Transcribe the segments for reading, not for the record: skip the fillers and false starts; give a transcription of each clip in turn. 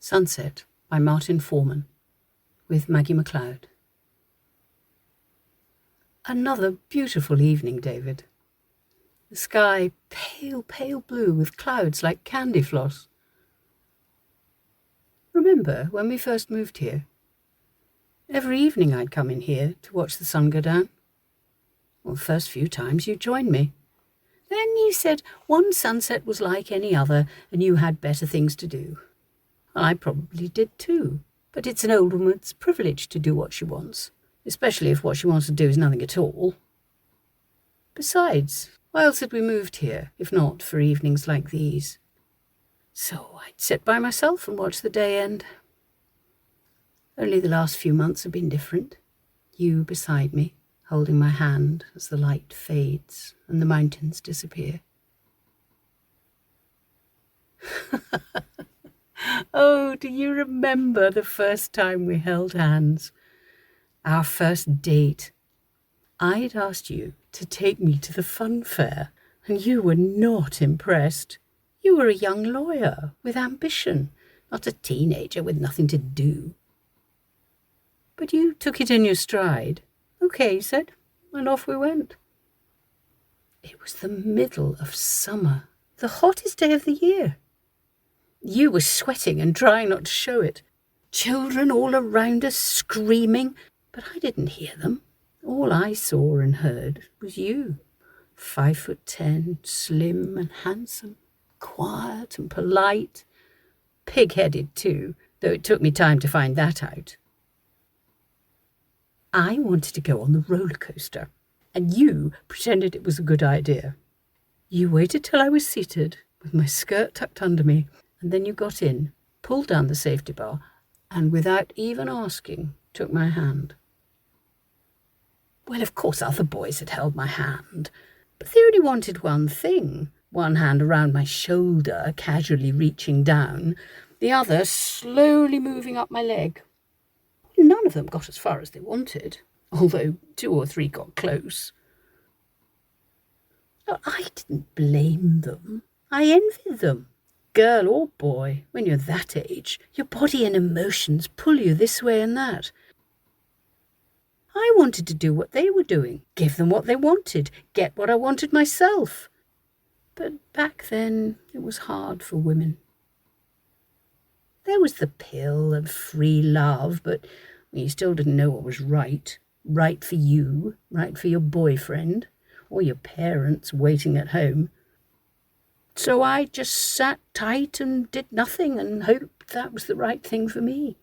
Sunset by Martin Foreman, with Maggie MacLeod. Another beautiful evening, David. The sky pale, pale blue with clouds like candy floss. Remember when we first moved here? Every evening I'd come in here to watch the sun go down. Well, the first few times you joined me. Then you said one sunset was like any other and you had better things to do. I probably did too, but it's an old woman's privilege to do what she wants, especially if what she wants to do is nothing at all. Besides, why else had we moved here, if not for evenings like these? So I'd sit by myself and watch the day end. Only the last few months have been different. You beside me, holding my hand as the light fades and the mountains disappear. Oh, do you remember the first time we held hands? Our first date. I'd asked you to take me to the fun fair, and you were not impressed. You were a young lawyer with ambition, not a teenager with nothing to do. But you took it in your stride. Okay, you said, and off we went. It was the middle of summer, the hottest day of the year. You were sweating and trying not to show it. Children all around us screaming, but I didn't hear them. All I saw and heard was you, 5'10", slim and handsome, quiet and polite, pig-headed too, though it took me time to find that out. I wanted to go on the roller coaster, and you pretended it was a good idea. You waited till I was seated, with my skirt tucked under me, and then you got in, pulled down the safety bar, and without even asking, took my hand. Well, of course other boys had held my hand, but they only wanted one thing, one hand around my shoulder, casually reaching down, the other slowly moving up my leg. None of them got as far as they wanted, although 2 or 3 got close. I didn't blame them. I envied them. Girl or boy, when you're that age, your body and emotions pull you this way and that. I wanted to do what they were doing, give them what they wanted, get what I wanted myself. But back then, it was hard for women. There was the pill and free love, but you still didn't know what was right. Right for you, right for your boyfriend, or your parents waiting at home. So I just sat tight and did nothing and hoped that was the right thing for me.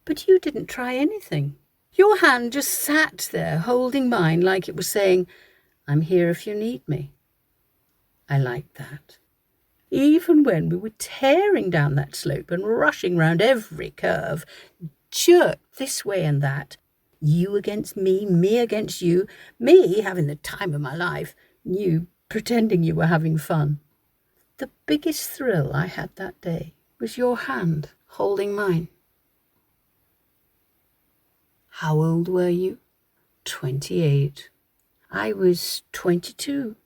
But you didn't try anything. Your hand just sat there holding mine like it was saying, I'm here if you need me. I liked that. Even when we were tearing down that slope and rushing round every curve, jerked this way and that, you against me against you, me having the time of my life, you pretending you were having fun. The biggest thrill I had that day was your hand holding mine. How old were you? 28. I was 22,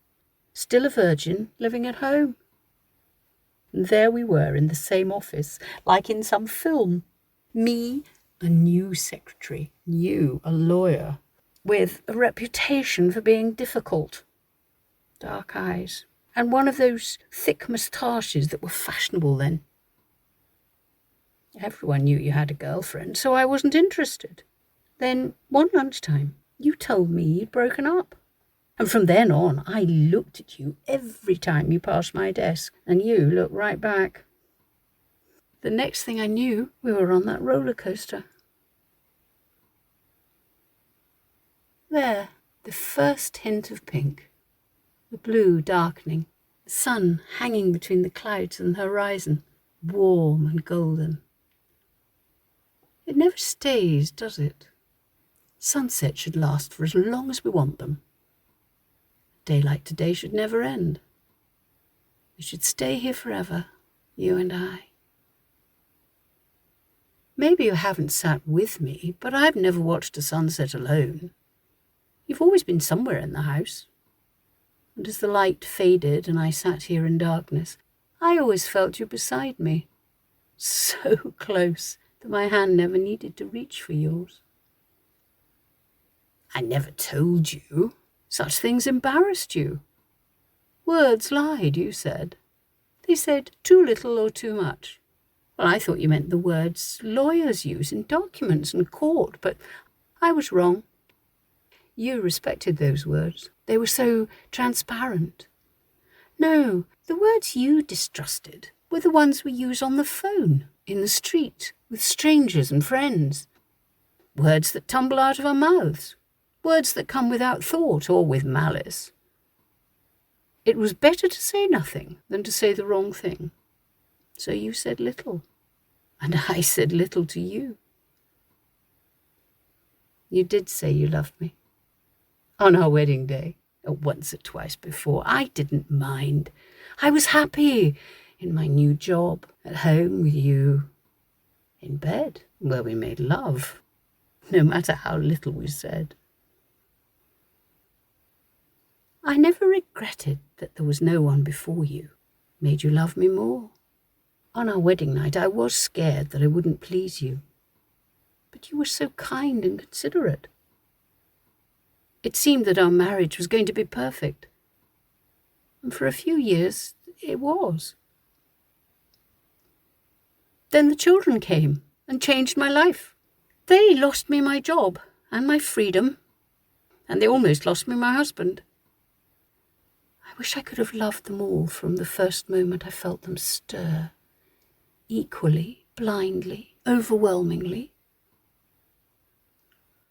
still a virgin, living at home. And there we were in the same office, like in some film. Me, a new secretary, you, a lawyer, with a reputation for being difficult. Dark eyes, and one of those thick moustaches that were fashionable then. Everyone knew you had a girlfriend, so I wasn't interested. Then, one lunchtime, you told me you'd broken up. And from then on, I looked at you every time you passed my desk, and you looked right back. The next thing I knew, we were on that roller coaster. There, the first hint of pink. The blue darkening, the sun hanging between the clouds and the horizon, warm and golden. It never stays, does it? Sunset should last for as long as we want them. A day like today should never end. We should stay here forever, you and I. Maybe you haven't sat with me, but I've never watched a sunset alone. You've always been somewhere in the house. And as the light faded and I sat here in darkness, I always felt you beside me. so close that my hand never needed to reach for yours. I never told you. Such things embarrassed you. Words lied, you said. They said too little or too much. Well, I thought you meant the words lawyers use in documents and court, but I was wrong. You respected those words. They were so transparent. No, the words you distrusted were the ones we use on the phone, in the street, with strangers and friends. Words that tumble out of our mouths. Words that come without thought or with malice. It was better to say nothing than to say the wrong thing. So you said little, and I said little to you. You did say you loved me. On our wedding day, once or twice before, I didn't mind. I was happy in my new job, at home with you, in bed, where we made love, no matter how little we said. I never regretted that there was no one before you, made you love me more. On our wedding night, I was scared that I wouldn't please you. But you were so kind and considerate. It seemed that our marriage was going to be perfect. And for a few years, it was. Then the children came and changed my life. They lost me my job and my freedom, and they almost lost me my husband. I wish I could have loved them all from the first moment I felt them stir, equally, blindly, overwhelmingly.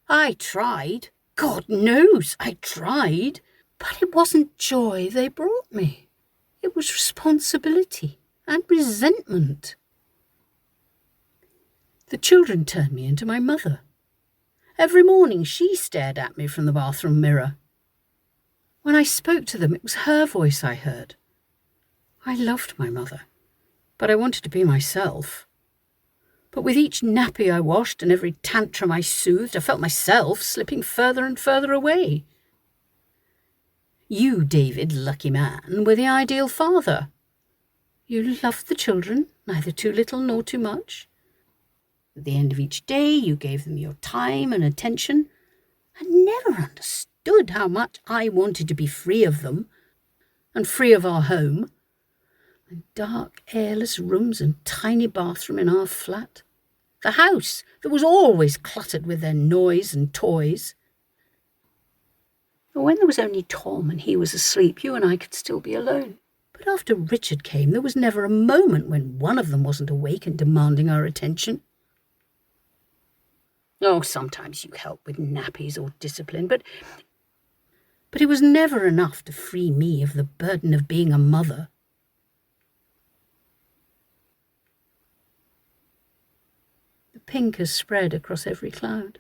I tried. God knows I tried. But it wasn't joy they brought me. It was responsibility and resentment. The children turned me into my mother. Every morning she stared at me from the bathroom mirror. When I spoke to them, it was her voice I heard. I loved my mother, but I wanted to be myself. But with each nappy I washed and every tantrum I soothed, I felt myself slipping further and further away. You, David, lucky man, were the ideal father. You loved the children, neither too little nor too much. At the end of each day, you gave them your time and attention, and never understood how much I wanted to be free of them, and free of our home, and dark, airless rooms and tiny bathroom in our flat. The house that was always cluttered with their noise and toys. But when there was only Tom and he was asleep, you and I could still be alone. But after Richard came, there was never a moment when one of them wasn't awake and demanding our attention. Oh, sometimes you helped with nappies or discipline, but it was never enough to free me of the burden of being a mother. The pink has spread across every cloud.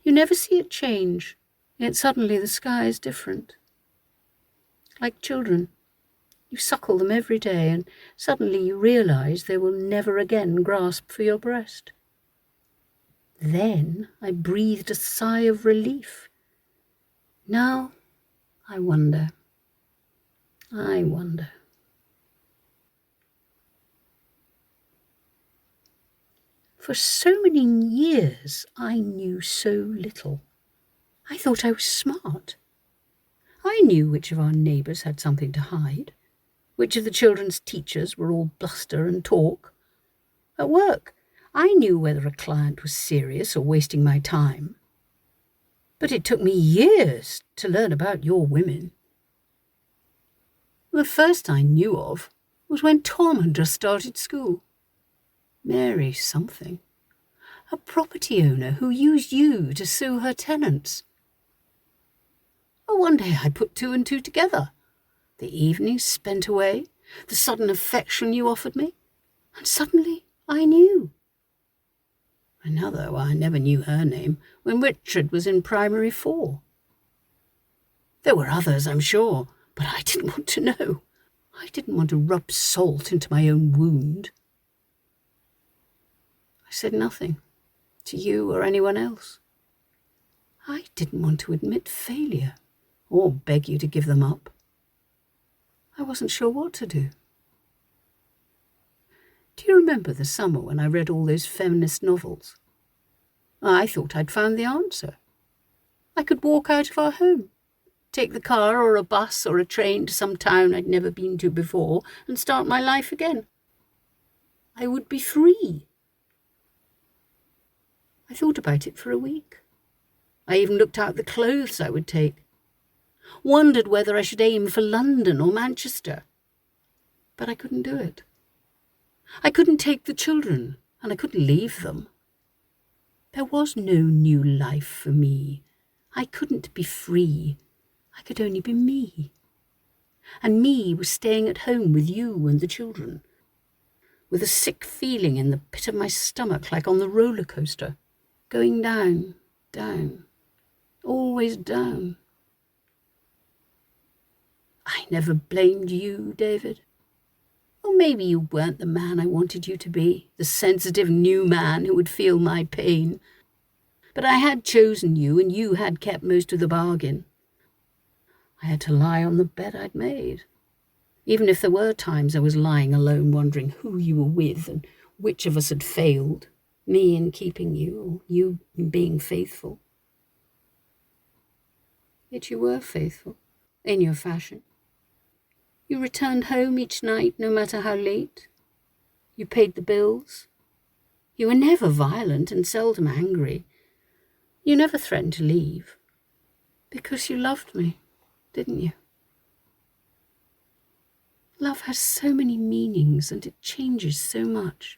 You never see it change, yet suddenly the sky is different. Like children, you suckle them every day, and suddenly you realize they will never again grasp for your breast. Then I breathed a sigh of relief. Now I wonder. For so many years I knew so little. I thought I was smart. I knew which of our neighbours had something to hide, which of the children's teachers were all bluster and talk. At work, I knew whether a client was serious or wasting my time. But it took me years to learn about your women. The first I knew of was when Tom had just started school. Mary something. A property owner who used you to sue her tenants. Oh, one day I put two and two together. The evenings spent away, the sudden affection you offered me, and suddenly I knew. Another, I never knew her name, when Richard was in primary 4. There were others, I'm sure, but I didn't want to know. I didn't want to rub salt into my own wound. I said nothing, to you or anyone else. I didn't want to admit failure, or beg you to give them up. I wasn't sure what to do. Do you remember the summer when I read all those feminist novels? I thought I'd found the answer. I could walk out of our home, take the car or a bus or a train to some town I'd never been to before and start my life again. I would be free. I thought about it for a week. I even looked out the clothes I would take. Wondered whether I should aim for London or Manchester. But I couldn't do it. I couldn't take the children, and I couldn't leave them. There was no new life for me. I couldn't be free. I could only be me. And me was staying at home with you and the children, with a sick feeling in the pit of my stomach like on the roller coaster, going down, down, always down. I never blamed you, David. Or maybe you weren't the man I wanted you to be, the sensitive new man who would feel my pain. But I had chosen you, and you had kept most of the bargain. I had to lie on the bed I'd made, even if there were times I was lying alone wondering who you were with and which of us had failed, me in keeping you or you in being faithful. Yet you were faithful, in your fashion. You returned home each night, no matter how late. You paid the bills. You were never violent and seldom angry. You never threatened to leave. Because you loved me, didn't you? Love has so many meanings and it changes so much.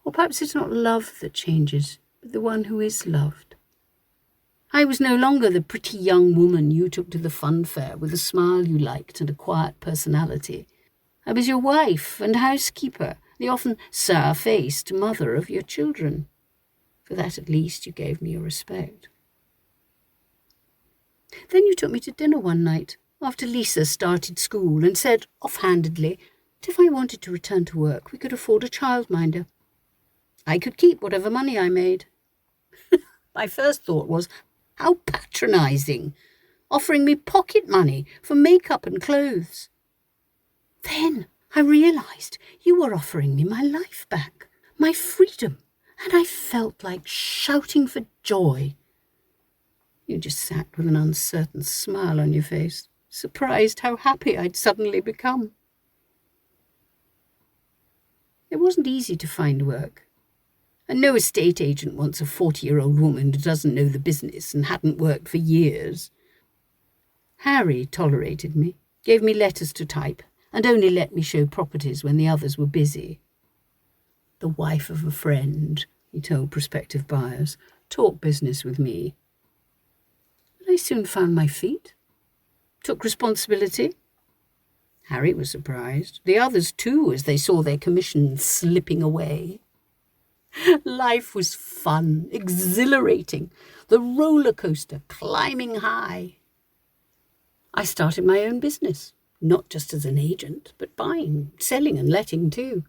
Or perhaps it's not love that changes, but the one who is loved. I was no longer the pretty young woman you took to the fun fair with a smile you liked and a quiet personality. I was your wife and housekeeper, the often sour-faced mother of your children. For that at least you gave me your respect. Then you took me to dinner one night, after Lisa started school, and said offhandedly that if I wanted to return to work, we could afford a childminder. I could keep whatever money I made. My first thought was, how patronising, offering me pocket money for makeup and clothes. Then I realised you were offering me my life back, my freedom, and I felt like shouting for joy. You just sat with an uncertain smile on your face, surprised how happy I'd suddenly become. It wasn't easy to find work. And no estate agent wants a 40-year-old woman who doesn't know the business and hadn't worked for years. Harry tolerated me, gave me letters to type, and only let me show properties when the others were busy. The wife of a friend, he told prospective buyers, talked business with me. But I soon found my feet, took responsibility. Harry was surprised, the others too, as they saw their commissions slipping away. Life was fun, exhilarating, the roller coaster climbing high. I started my own business, not just as an agent, but buying, selling and letting too.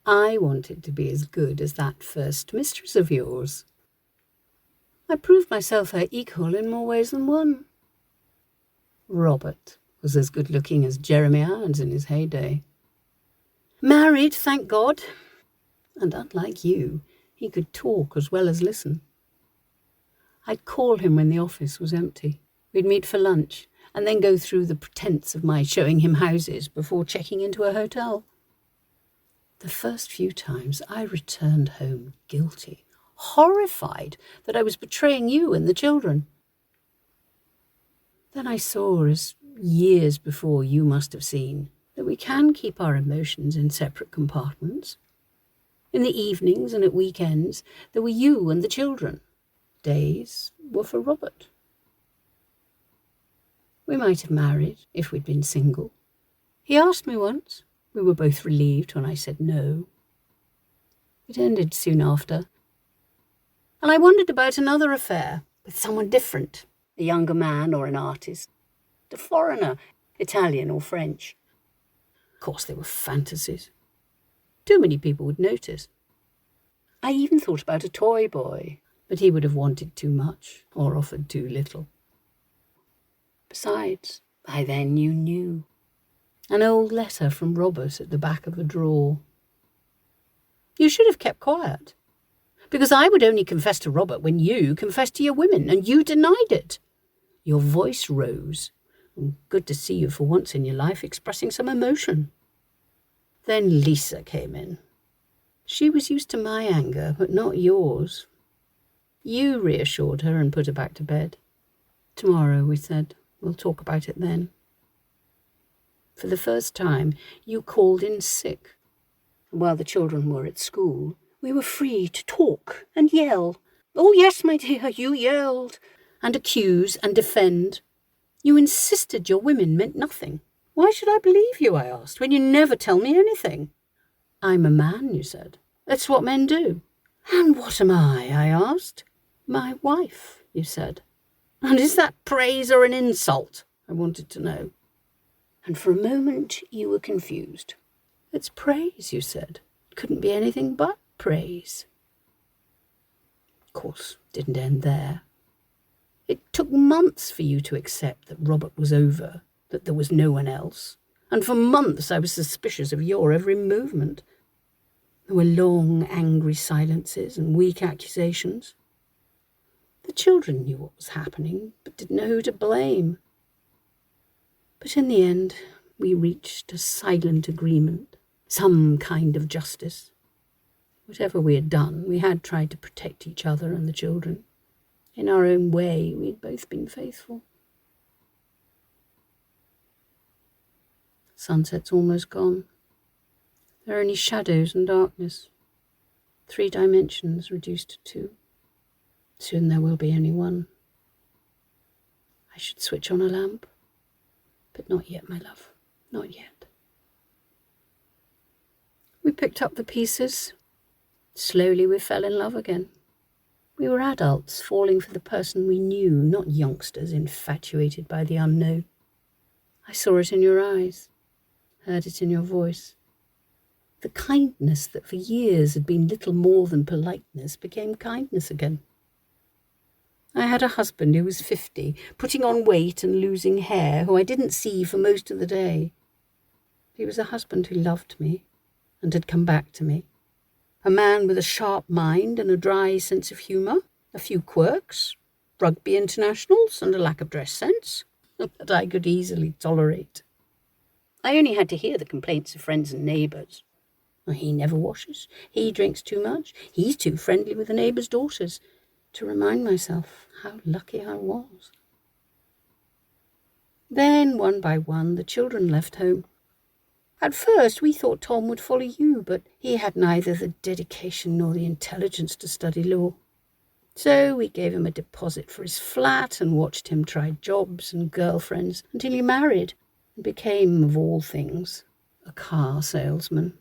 I wanted to be as good as that first mistress of yours. I proved myself her equal in more ways than one. Robert was as good-looking as Jeremy Irons in his heyday. Married, thank God. And unlike you, he could talk as well as listen. I'd call him when the office was empty. We'd meet for lunch, and then go through the pretense of my showing him houses before checking into a hotel. The first few times I returned home guilty, horrified that I was betraying you and the children. Then I saw, as years before you must have seen, that we can keep our emotions in separate compartments. In the evenings and at weekends, there were you and the children. Days were for Robert. We might have married if we'd been single. He asked me once. We were both relieved when I said no. It ended soon after. And I wondered about another affair with someone different, a younger man or an artist, a foreigner, Italian or French. Of course, they were fantasies. Too many people would notice. I even thought about a toy boy, but he would have wanted too much or offered too little. Besides, by then you knew. An old letter from Robert at the back of a drawer. You should have kept quiet. Because I would only confess to Robert when you confessed to your women, and you denied it. Your voice rose. Good to see you for once in your life expressing some emotion. Then Lisa came in. She was used to my anger, but not yours. You reassured her and put her back to bed. Tomorrow, we said. We'll talk about it then. For the first time, you called in sick. While the children were at school, we were free to talk and yell. Oh, yes, my dear, you yelled. And accuse and defend. You insisted your women meant nothing. Why should I believe you, I asked, when you never tell me anything? I'm a man, you said. That's what men do. And what am I asked. My wife, you said. And is that praise or an insult? I wanted to know. And for a moment you were confused. It's praise, you said. It couldn't be anything but praise. Of course, it didn't end there. It took months for you to accept that Robert was over, that there was no one else. And for months I was suspicious of your every movement. There were long, angry silences and weak accusations. The children knew what was happening, but didn't know who to blame. But in the end, we reached a silent agreement, some kind of justice. Whatever we had done, we had tried to protect each other and the children. In our own way, we had both been faithful. Sunset's almost gone. There are only shadows and darkness. 3 dimensions reduced to 2. Soon there will be only 1. I should switch on a lamp. But not yet, my love. Not yet. We picked up the pieces. Slowly we fell in love again. We were adults falling for the person we knew, not youngsters infatuated by the unknown. I saw it in your eyes, heard it in your voice. The kindness that for years had been little more than politeness became kindness again. I had a husband who was 50, putting on weight and losing hair, who I didn't see for most of the day. He was a husband who loved me and had come back to me. A man with a sharp mind and a dry sense of humour, a few quirks, rugby internationals and a lack of dress sense that I could easily tolerate. I only had to hear the complaints of friends and neighbours. He never washes, he drinks too much, he's too friendly with the neighbours' daughters, to remind myself how lucky I was. Then, one by one, the children left home. At first we thought Tom would follow you, but he had neither the dedication nor the intelligence to study law. So we gave him a deposit for his flat and watched him try jobs and girlfriends until he married and became, of all things, a car salesman.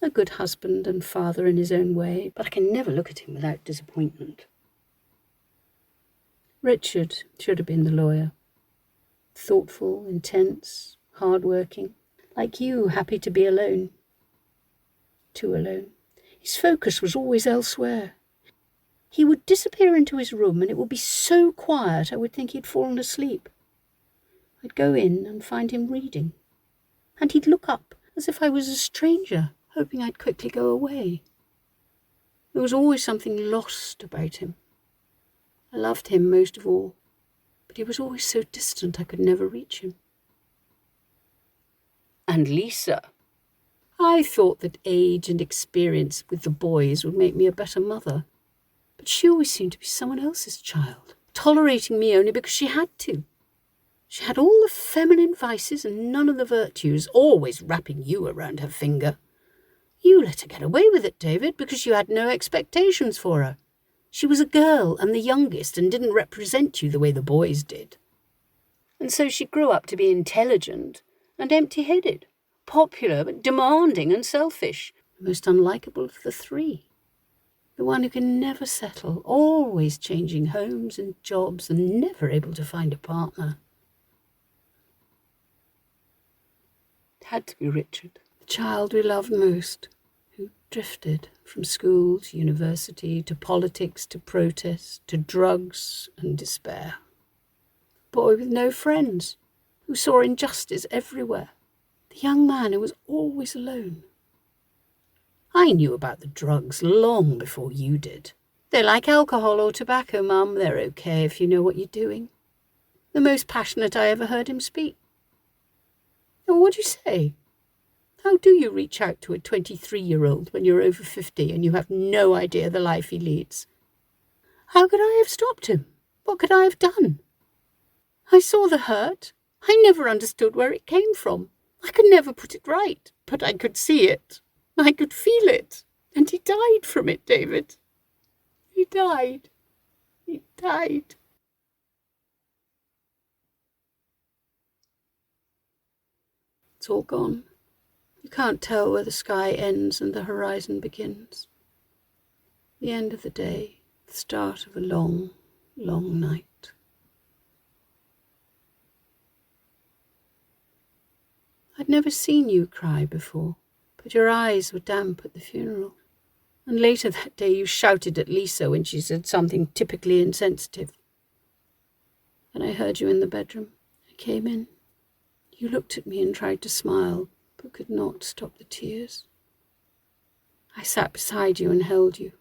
A good husband and father in his own way, but I can never look at him without disappointment. Richard should have been the lawyer. Thoughtful, intense, hard-working, like you, happy to be alone. Too alone. His focus was always elsewhere. He would disappear into his room and it would be so quiet I would think he'd fallen asleep. I'd go in and find him reading, and he'd look up as if I was a stranger, hoping I'd quickly go away. There was always something lost about him. I loved him most of all, but he was always so distant I could never reach him. And Lisa. I thought that age and experience with the boys would make me a better mother, but she always seemed to be someone else's child, tolerating me only because she had to. She had all the feminine vices and none of the virtues, always wrapping you around her finger. You let her get away with it, David, because you had no expectations for her. She was a girl and the youngest and didn't represent you the way the boys did. And so she grew up to be intelligent and empty-headed, popular but demanding and selfish, the most unlikable of the 3. The one who can never settle, always changing homes and jobs and never able to find a partner. It had to be Richard, the child we loved most, who drifted from school to university to politics to protest to drugs and despair. A boy with no friends, who saw injustice everywhere. The young man who was always alone. I knew about the drugs long before you did. They're like alcohol or tobacco, Mum. They're okay if you know what you're doing. The most passionate I ever heard him speak. Oh, what'd you say? How do you reach out to a 23-year-old when you're over 50 and you have no idea the life he leads? How could I have stopped him? What could I have done? I saw the hurt. I never understood where it came from. I could never put it right, but I could see it. I could feel it. And he died from it, David. He died. He died. It's all gone. You can't tell where the sky ends and the horizon begins. The end of the day, the start of a long, long night. I'd never seen you cry before, but your eyes were damp at the funeral. And later that day you shouted at Lisa when she said something typically insensitive. Then I heard you in the bedroom. I came in. You looked at me and tried to smile, but could not stop the tears. I sat beside you and held you.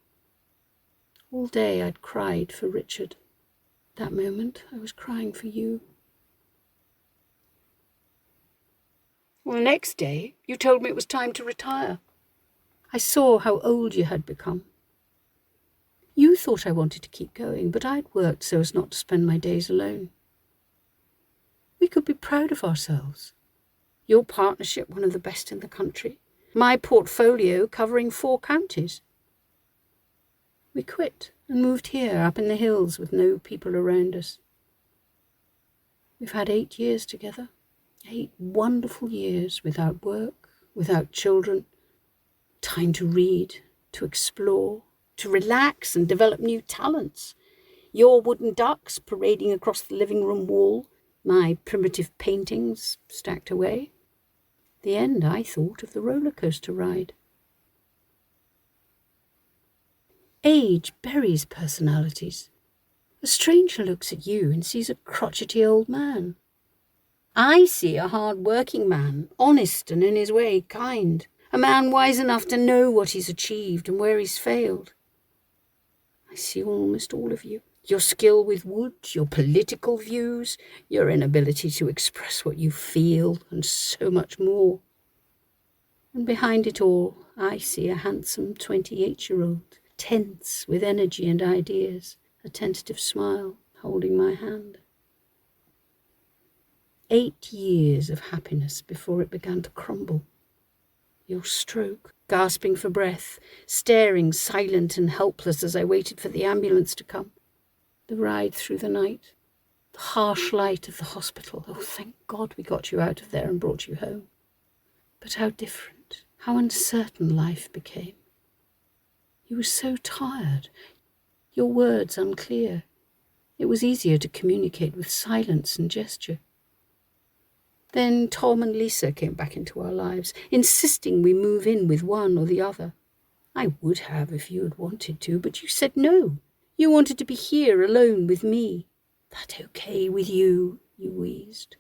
All day I'd cried for Richard. That moment I was crying for you. Well, the next day you told me it was time to retire. I saw how old you had become. You thought I wanted to keep going, but I'd worked so as not to spend my days alone. We could be proud of ourselves. Your partnership, one of the best in the country. My portfolio covering 4 counties. We quit and moved here up in the hills with no people around us. We've had 8 years together. 8 wonderful years without work, without children. Time to read, to explore, to relax and develop new talents. Your wooden ducks parading across the living room wall. My primitive paintings stacked away. The end, I thought, of the roller coaster ride. Age buries personalities. A stranger looks at you and sees a crotchety old man. I see a hard-working man, honest and in his way kind. A man wise enough to know what he's achieved and where he's failed. I see almost all of you. Your skill with wood, your political views, your inability to express what you feel, and so much more. And behind it all, I see a handsome 28-year-old, tense with energy and ideas, a tentative smile, holding my hand. 8 years of happiness before it began to crumble. Your stroke, gasping for breath, staring silent and helpless as I waited for the ambulance to come. The ride through the night, the harsh light of the hospital. Oh, thank God we got you out of there and brought you home. But how different, how uncertain life became. You were so tired, your words unclear. It was easier to communicate with silence and gesture. Then Tom and Lisa came back into our lives, insisting we move in with one or the other. I would have if you had wanted to, but you said no. You wanted to be here alone with me. That okay with you, you wheezed.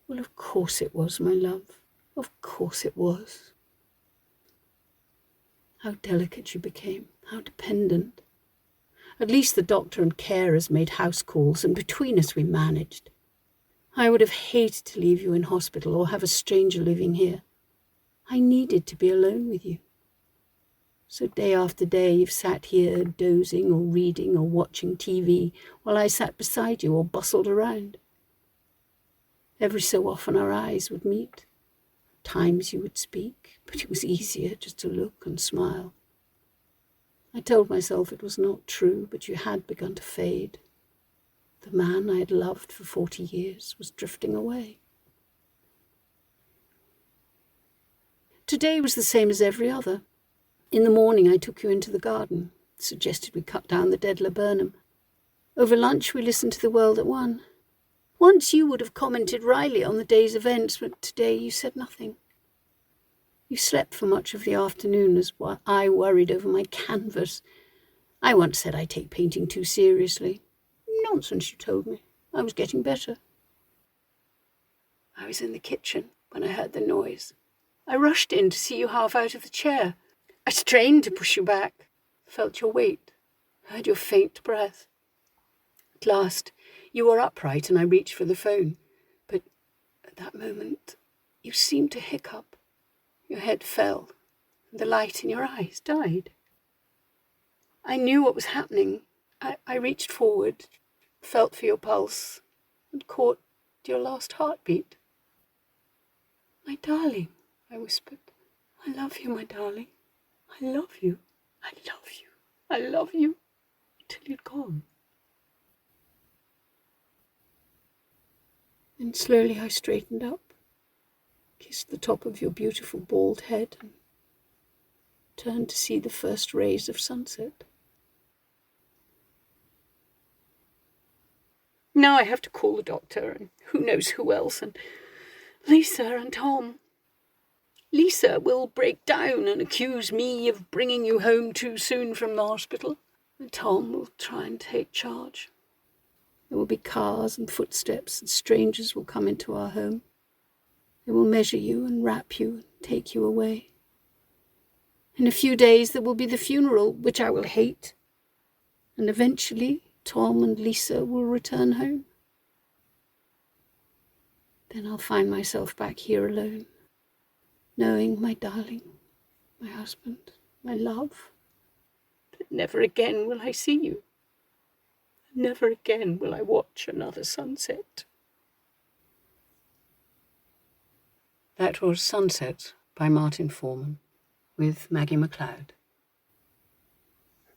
Well, of course it was, my love. Of course it was. How delicate you became, how dependent. At least the doctor and carers made house calls, and between us we managed. I would have hated to leave you in hospital or have a stranger living here. I needed to be alone with you. So day after day you've sat here dozing or reading or watching TV while I sat beside you or bustled around. Every so often our eyes would meet. Times you would speak, but it was easier just to look and smile. I told myself it was not true, but you had begun to fade. The man I had loved for 40 years was drifting away. Today was the same as every other. In the morning I took you into the garden, suggested we cut down the dead laburnum. Over lunch we listened to The World at One. Once you would have commented wryly on the day's events, but today you said nothing. You slept for much of the afternoon as I worried over my canvas. I once said I take painting too seriously. Nonsense, you told me. I was getting better. I was in the kitchen when I heard the noise. I rushed in to see you half out of the chair. I strained to push you back, felt your weight, heard your faint breath. At last, you were upright and I reached for the phone. But at that moment, you seemed to hiccup. Your head fell, and the light in your eyes died. I knew what was happening. I reached forward, felt for your pulse, and caught your last heartbeat. My darling, I whispered. I love you, my darling. I love you. I love you. I love you. Till you'd gone. Then slowly I straightened up, kissed the top of your beautiful bald head, and turned to see the first rays of sunset. Now I have to call the doctor, and who knows who else, and Lisa and Tom. Lisa will break down and accuse me of bringing you home too soon from the hospital, and Tom will try and take charge. There will be cars and footsteps, and strangers will come into our home. They will measure you and wrap you and take you away. In a few days there will be the funeral, which I will hate, and eventually Tom and Lisa will return home. Then I'll find myself back here alone, knowing my darling, my husband, my love, that never again will I see you. Never again will I watch another sunset. That was Sunset by Martin Foreman with Maggie MacLeod.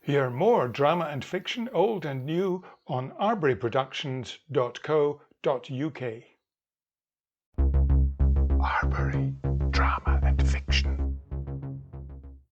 Hear more drama and fiction, old and new, on arburyproductions.co.uk.